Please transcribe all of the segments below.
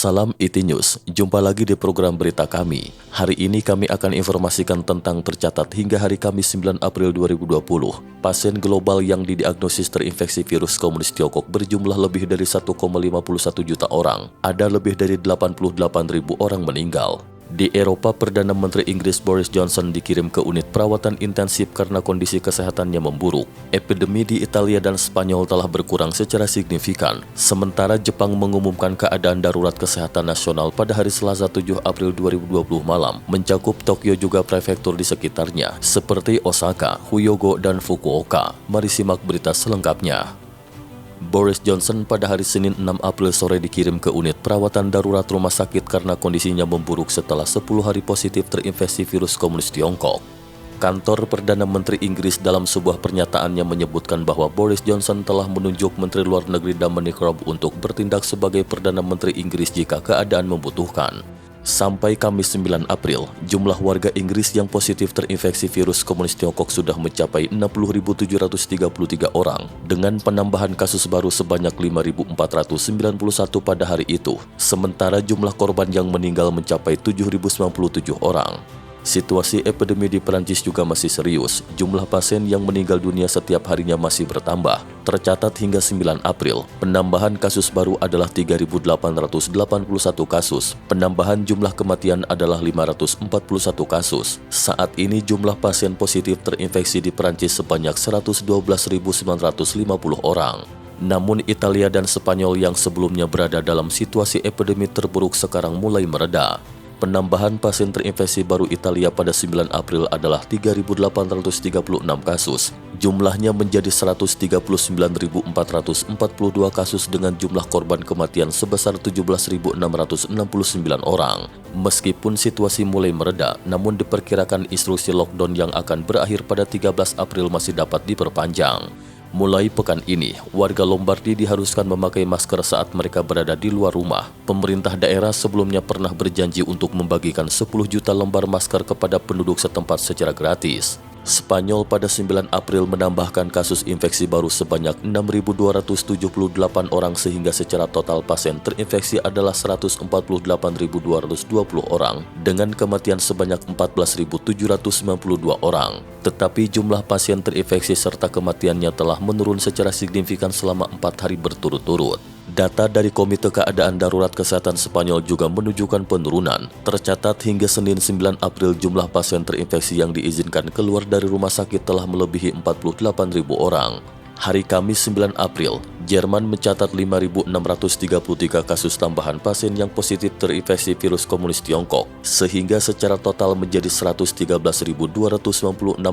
Salam IT News, jumpa lagi di program berita kami. Hari ini kami akan informasikan tentang tercatat hingga hari Kamis 9 April 2020, pasien global yang didiagnosis terinfeksi virus komunis Tiongkok berjumlah lebih dari 1,51 juta orang. Ada lebih dari 88.000 orang meninggal. Di Eropa, Perdana Menteri Inggris Boris Johnson dikirim ke unit perawatan intensif karena kondisi kesehatannya memburuk. Epidemi di Italia dan Spanyol telah berkurang secara signifikan, sementara Jepang mengumumkan keadaan darurat kesehatan nasional pada hari Selasa 7 April 2020 malam, mencakup Tokyo juga prefektur di sekitarnya, seperti Osaka, Hyogo, dan Fukuoka. Mari simak berita selengkapnya. Boris Johnson pada hari Senin 6 April sore dikirim ke unit perawatan darurat rumah sakit karena kondisinya memburuk setelah 10 hari positif terinfeksi virus komunis Tiongkok. Kantor Perdana Menteri Inggris dalam sebuah pernyataannya menyebutkan bahwa Boris Johnson telah menunjuk Menteri Luar Negeri Dominic Raab untuk bertindak sebagai Perdana Menteri Inggris jika keadaan membutuhkan. Sampai Kamis 9 April, jumlah warga Inggris yang positif terinfeksi virus komunis Tiongkok sudah mencapai 60.733 orang, dengan penambahan kasus baru sebanyak 5.491 pada hari itu, sementara jumlah korban yang meninggal mencapai 7.097 orang. Situasi epidemi di Perancis juga masih serius. Jumlah pasien yang meninggal dunia setiap harinya masih bertambah. Tercatat hingga 9 April, penambahan kasus baru adalah 3.881 kasus. Penambahan jumlah kematian adalah 541 kasus. Saat ini jumlah pasien positif terinfeksi di Perancis sebanyak 112.950 orang. Namun Italia dan Spanyol yang sebelumnya berada dalam situasi epidemi terburuk sekarang mulai mereda. Penambahan pasien terinfeksi baru Italia pada 9 April adalah 3.836 kasus. Jumlahnya menjadi 139.442 kasus dengan jumlah korban kematian sebesar 17.669 orang. Meskipun situasi mulai mereda, namun diperkirakan instruksi lockdown yang akan berakhir pada 13 April masih dapat diperpanjang. Mulai pekan ini, warga Lombardi diharuskan memakai masker saat mereka berada di luar rumah. Pemerintah daerah sebelumnya pernah berjanji untuk membagikan 10 juta lembar masker kepada penduduk setempat secara gratis. Spanyol pada 9 April menambahkan kasus infeksi baru sebanyak 6.278 orang sehingga secara total pasien terinfeksi adalah 148.220 orang dengan kematian sebanyak 14.792 orang. Tetapi jumlah pasien terinfeksi serta kematiannya telah menurun secara signifikan selama 4 hari berturut-turut. Data dari Komite Keadaan Darurat Kesehatan Spanyol juga menunjukkan penurunan. Tercatat hingga Senin 9 April jumlah pasien terinfeksi yang diizinkan keluar dari rumah sakit telah melebihi 48.000 orang. Hari Kamis 9 April, Jerman mencatat 5.633 kasus tambahan pasien yang positif terinfeksi virus komunis Tiongkok, sehingga secara total menjadi 113.296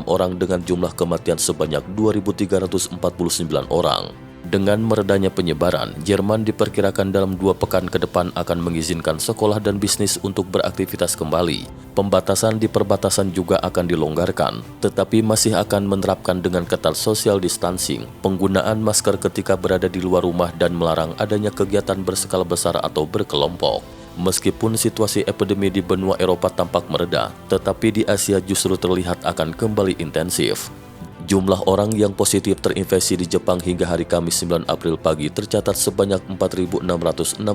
orang dengan jumlah kematian sebanyak 2.349 orang. Dengan meredanya penyebaran, Jerman diperkirakan dalam 2 pekan ke depan akan mengizinkan sekolah dan bisnis untuk beraktivitas kembali. Pembatasan di perbatasan juga akan dilonggarkan, tetapi masih akan menerapkan dengan ketat social distancing, penggunaan masker ketika berada di luar rumah dan melarang adanya kegiatan berskala besar atau berkelompok. Meskipun situasi epidemi di benua Eropa tampak mereda, tetapi di Asia justru terlihat akan kembali intensif. Jumlah orang yang positif terinfeksi di Jepang hingga hari Kamis 9 April pagi tercatat sebanyak 4.667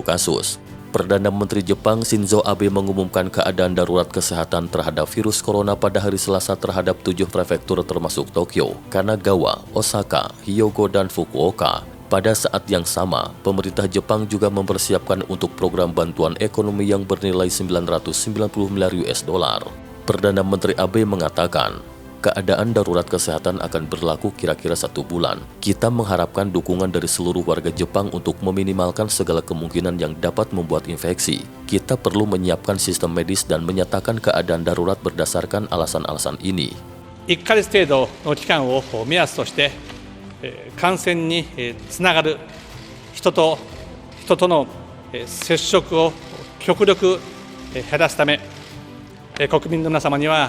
kasus. Perdana Menteri Jepang Shinzo Abe mengumumkan keadaan darurat kesehatan terhadap virus corona pada hari Selasa terhadap 7 prefektur termasuk Tokyo, Kanagawa, Osaka, Hyogo, dan Fukuoka. Pada saat yang sama, pemerintah Jepang juga mempersiapkan untuk program bantuan ekonomi yang bernilai 990 miliar US dollar. Perdana Menteri Abe mengatakan, keadaan darurat kesehatan akan berlaku kira-kira 1 bulan. Kita mengharapkan dukungan dari seluruh warga Jepang untuk meminimalkan segala kemungkinan yang dapat membuat infeksi. Kita perlu menyiapkan sistem medis dan menyatakan keadaan darurat berdasarkan alasan-alasan ini. 1ヶ月程度の期間を目安として、感染につながる人と人との接触を極力減らすため、国民の皆様には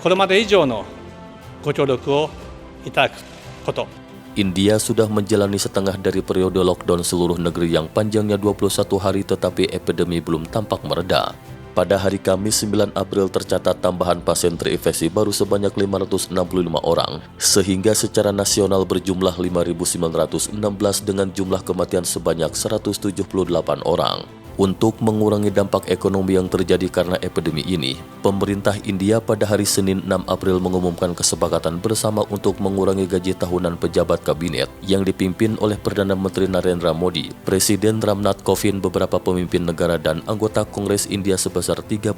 これまで以上のご協力をいただくこと。India sudah menjalani setengah dari periode lockdown seluruh negeri yang panjangnya 21 hari tetapi epidemi belum tampak mereda. Pada hari Kamis 9 April tercatat tambahan pasien terinfeksi baru sebanyak 565 orang, sehingga secara nasional berjumlah 5.916 dengan jumlah kematian sebanyak 178 orang. Untuk mengurangi dampak ekonomi yang terjadi karena epidemi ini, pemerintah India pada hari Senin 6 April mengumumkan kesepakatan bersama untuk mengurangi gaji tahunan pejabat kabinet yang dipimpin oleh Perdana Menteri Narendra Modi, Presiden Ramnath Kovind, beberapa pemimpin negara dan anggota Kongres India sebesar 30%.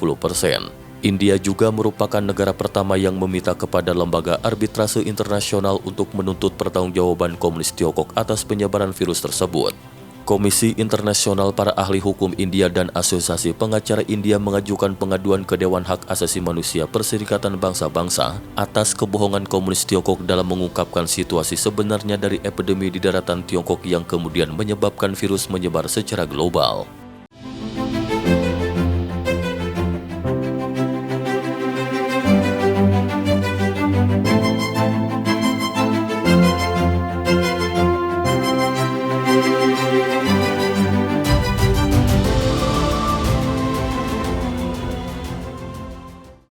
India juga merupakan negara pertama yang meminta kepada lembaga arbitrase internasional untuk menuntut pertanggungjawaban komunis Tiongkok atas penyebaran virus tersebut. Komisi Internasional Para Ahli Hukum India dan Asosiasi Pengacara India mengajukan pengaduan ke Dewan Hak Asasi Manusia Perserikatan Bangsa-Bangsa atas kebohongan komunis Tiongkok dalam mengungkapkan situasi sebenarnya dari epidemi di daratan Tiongkok yang kemudian menyebabkan virus menyebar secara global.